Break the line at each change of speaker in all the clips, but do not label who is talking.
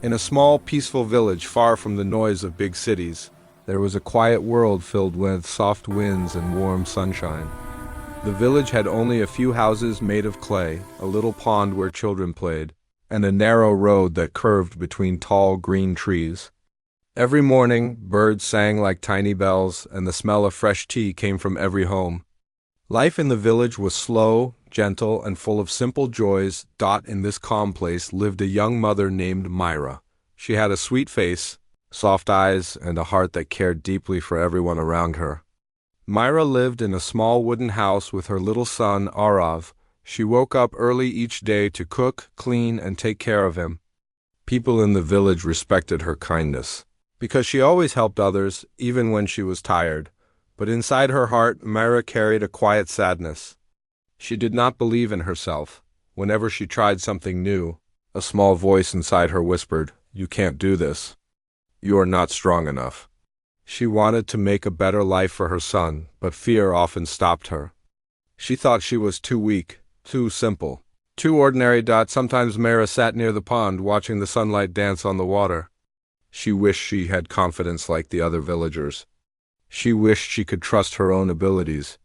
In a small, peaceful village far from the noise of big cities, there was a quiet world filled with soft winds and warm sunshine. The village had only a few houses made of clay, a little pond where children played, and a narrow road that curved between tall green trees. Every morning, birds sang like tiny bells, and the smell of fresh tea came from every home. Life in the village was slow, gentle, and full of simple joys. In this calm place lived a young mother named Meera. She had a sweet face, soft eyes, and a heart that cared deeply for everyone around her. Meera lived in a small wooden house with her little son, Arav. She woke up early each day to cook, clean, and take care of him. People in the village respected her kindness, because she always helped others, even when she was tired. But inside her heart, Meera carried a quiet sadness. She did not believe in herself. Whenever she tried something new, a small voice inside her whispered, "You can't do this. You are not strong enough." She wanted to make a better life for her son, but fear often stopped her. She thought she was too weak, too simple, too ordinary. Sometimes Meera sat near the pond watching the sunlight dance on the water. She wished she had confidence like the other villagers. She wished she could trust her own abilities.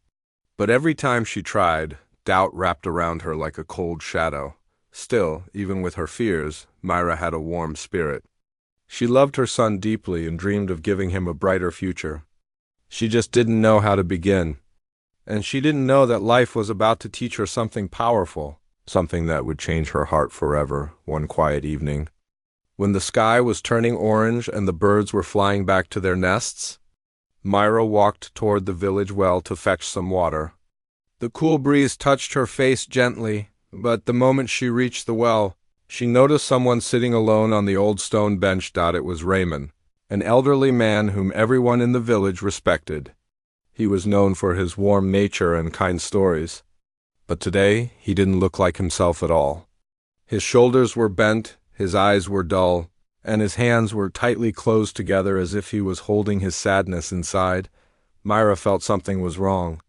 But every time she tried, doubt wrapped around her like a cold shadow. Still, even with her fears, Meera had a warm spirit. She loved her son deeply and dreamed of giving him a brighter future. She just didn't know how to begin. And she didn't know that life was about to teach her something powerful, something that would change her heart forever. One quiet evening, when the sky was turning orange and the birds were flying back to their nests, Meera walked toward the village well to fetch some water. The cool breeze touched her face gently, but the moment she reached the well, she noticed someone sitting alone on the old stone bench. It was Raymond, an elderly man whom everyone in the village respected. He was known for his warm nature and kind stories. But today, he didn't look like himself at all. His shoulders were bent, his eyes were dull, and his hands were tightly closed together as if he was holding his sadness inside. Meera felt something was wrong.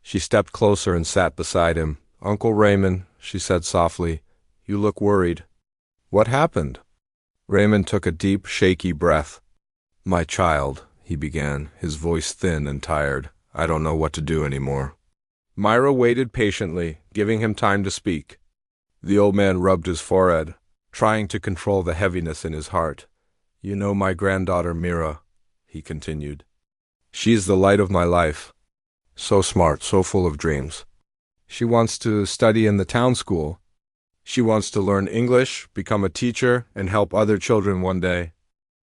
She stepped closer and sat beside him. "Uncle Raymond," she said softly, "you look worried. What happened?" Raymond took a deep, shaky breath. "My child," he began, his voice thin and tired. "I don't know what to do anymore." Meera waited patiently, giving him time to speak. The old man rubbed his forehead, trying to control the heaviness in his heart. "You know my granddaughter Meera," he continued. "She is the light of my life. So smart, so full of dreams. She wants to study in the town school. She wants to learn English, become a teacher, and help other children one day."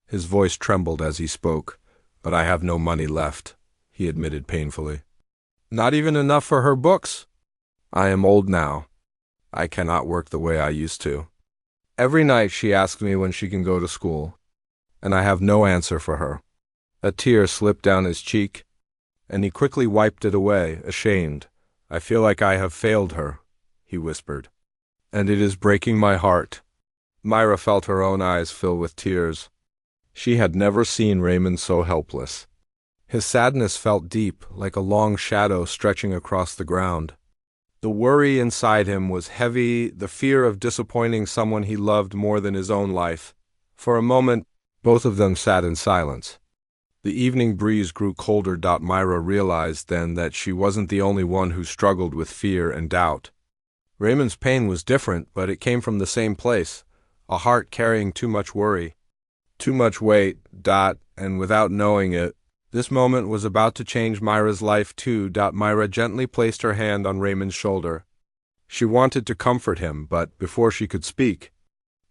His voice trembled as he spoke. "But I have no money left," he admitted painfully. "Not even enough for her books?" "I am old now. I cannot work the way I used to. Every night she asks me when she can go to school, and I have no answer for her." A tear slipped down his cheek, and he quickly wiped it away, ashamed. "I feel like I have failed her," he whispered, "and it is breaking my heart." Meera felt her own eyes fill with tears. She had never seen Raymond so helpless. His sadness felt deep, like a long shadow stretching across the ground. The worry inside him was heavy, the fear of disappointing someone he loved more than his own life. For a moment, both of them sat in silence. The evening breeze grew colder. Meera realized then that she wasn't the only one who struggled with fear and doubt. Raymond's pain was different, but it came from the same place, a heart carrying too much worry, too much weight. And without knowing it, this moment was about to change Meera's life too. Meera gently placed her hand on Raymond's shoulder. She wanted to comfort him, but before she could speak,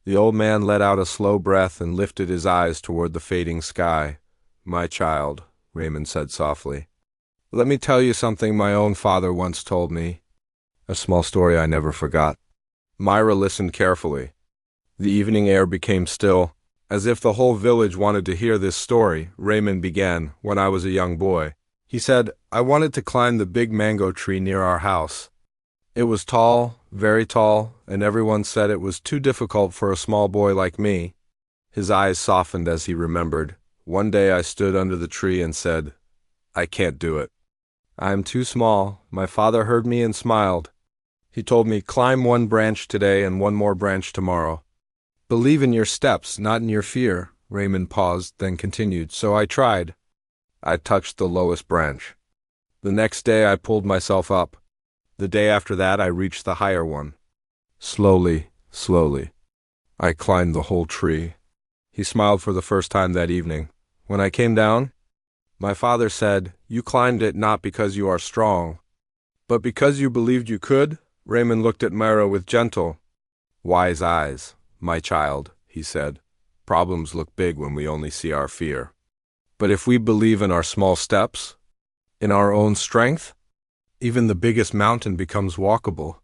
the old man let out a slow breath and lifted his eyes toward the fading sky. "My child," Raymond said softly, "let me tell you something my own father once told me. A small story I never forgot." Meera listened carefully. The evening air became still, as if the whole village wanted to hear this story. Raymond began, "When I was a young boy," he said, "I wanted to climb the big mango tree near our house. It was tall, very tall, and everyone said it was too difficult for a small boy like me." His eyes softened as he remembered. "One day I stood under the tree and said, 'I can't do it. I am too small.' My father heard me and smiled. He told me, 'Climb one branch today and one more branch tomorrow. Believe in your steps, not in your fear. Raymond paused, then continued. So I tried. I touched the lowest branch. The next day I pulled myself up. The day after that I reached the higher one. Slowly, slowly, I climbed the whole tree. He smiled for the first time that evening. When I came down, my father said, "You climbed it not because you are strong, but because you believed you could." Raymond looked at Meera with gentle, wise eyes. "My child," he said, "problems look big when we only see our fear. But if we believe in our small steps, in our own strength, even the biggest mountain becomes walkable."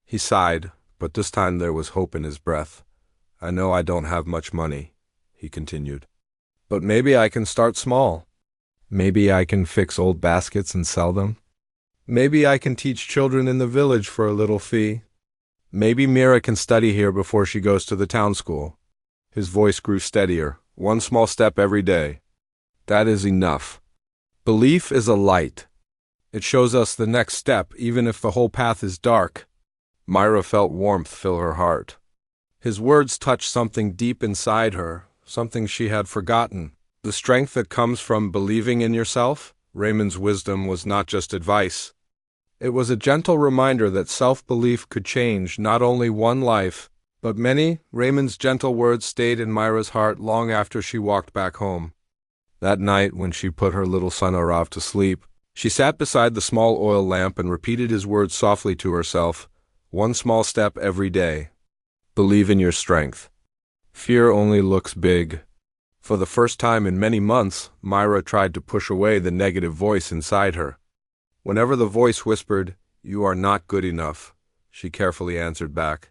He sighed, but this time there was hope in his breath. "I know I don't have much money," he continued, "but maybe I can start small. Maybe I can fix old baskets and sell them. Maybe I can teach children in the village for a little fee. Maybe Meera can study here before she goes to the town school." His voice grew steadier. "One small step every day. That is enough. Belief is a light. It shows us the next step, even if the whole path is dark." Meera felt warmth fill her heart. His words touched something deep inside her, something she had forgotten. The strength that comes from believing in yourself. Raymond's wisdom was not just advice. It was a gentle reminder that self-belief could change not only one life, but many. Raymond's gentle words stayed in Meera's heart long after she walked back home. That night, when she put her little son Arav to sleep, she sat beside the small oil lamp and repeated his words softly to herself. One small step every day. Believe in your strength. Fear only looks big. For the first time in many months, Meera tried to push away the negative voice inside her. Whenever the voice whispered, "You are not good enough," she carefully answered back,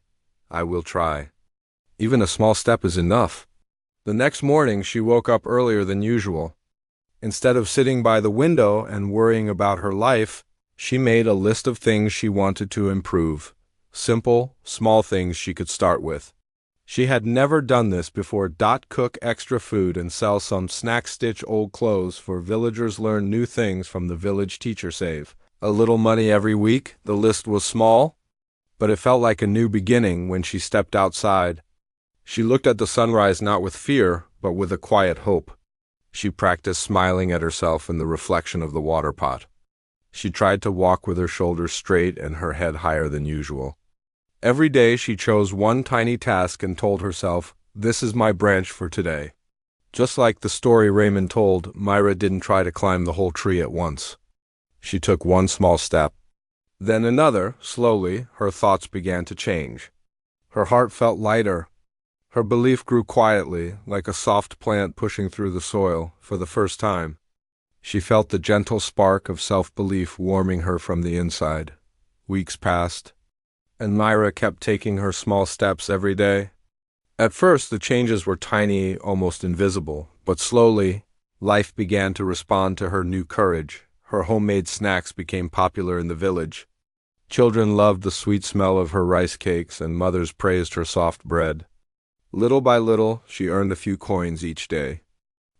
"I will try. Even a small step is enough." The next morning she woke up earlier than usual. Instead of sitting by the window and worrying about her life, she made a list of things she wanted to improve. Simple, small things she could start with. She had never done this before. Cook extra food and sell some snack-stitch old clothes for villagers. Learn new things from the village teacher. Save a little money every week. The list was small, but it felt like a new beginning when she stepped outside. She looked at the sunrise not with fear, but with a quiet hope. She practiced smiling at herself in the reflection of the water pot. She tried to walk with her shoulders straight and her head higher than usual. Every day she chose one tiny task and told herself, "This is my branch for today." Just like the story Raymond told, Meera didn't try to climb the whole tree at once. She took one small step, then another. Slowly, her thoughts began to change. Her heart felt lighter. Her belief grew quietly, like a soft plant pushing through the soil. For the first time, she felt the gentle spark of self-belief warming her from the inside. Weeks passed, and Meera kept taking her small steps every day. At first, the changes were tiny, almost invisible, but slowly, life began to respond to her new courage. Her homemade snacks became popular in the village. Children loved the sweet smell of her rice cakes, and mothers praised her soft bread. Little by little, she earned a few coins each day.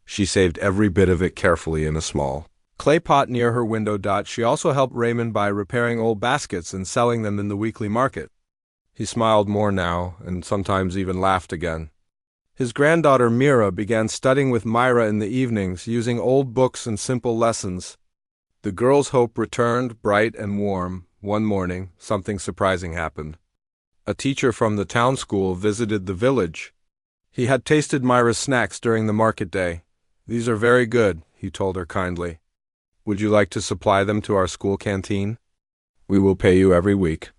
She saved every bit of it carefully in a small clay pot near her window. She also helped Raymond by repairing old baskets and selling them in the weekly market. He smiled more now, and sometimes even laughed again. His granddaughter Meera began studying with Meera in the evenings, using old books and simple lessons. The girl's hope returned, bright and warm. One morning, something surprising happened. A teacher from the town school visited the village. He had tasted Meera's snacks during the market day. "These are very good," he told her kindly. "Would you like to supply them to our school canteen? We will pay you every week."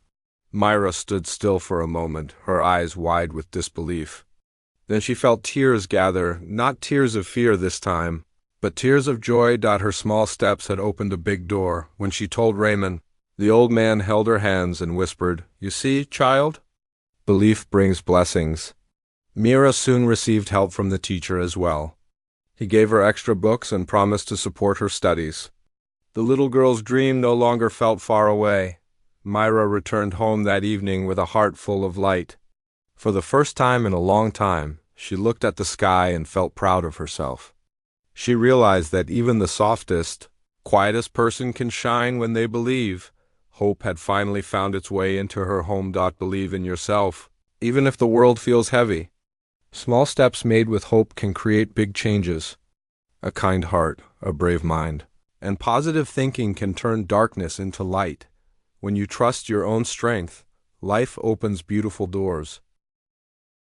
Meera stood still for a moment, her eyes wide with disbelief. Then she felt tears gather, not tears of fear this time, but tears of joy. Her small steps had opened a big door. When she told Raymond, the old man held her hands and whispered, "You see, child? Belief brings blessings." Meera soon received help from the teacher as well. He gave her extra books and promised to support her studies. The little girl's dream no longer felt far away. Meera returned home that evening with a heart full of light. For the first time in a long time, she looked at the sky and felt proud of herself. She realized that even the softest, quietest person can shine when they believe. Hope had finally found its way into her home. Believe in yourself, even if the world feels heavy. Small steps made with hope can create big changes. A kind heart, a brave mind, and positive thinking can turn darkness into light. When you trust your own strength, life opens beautiful doors.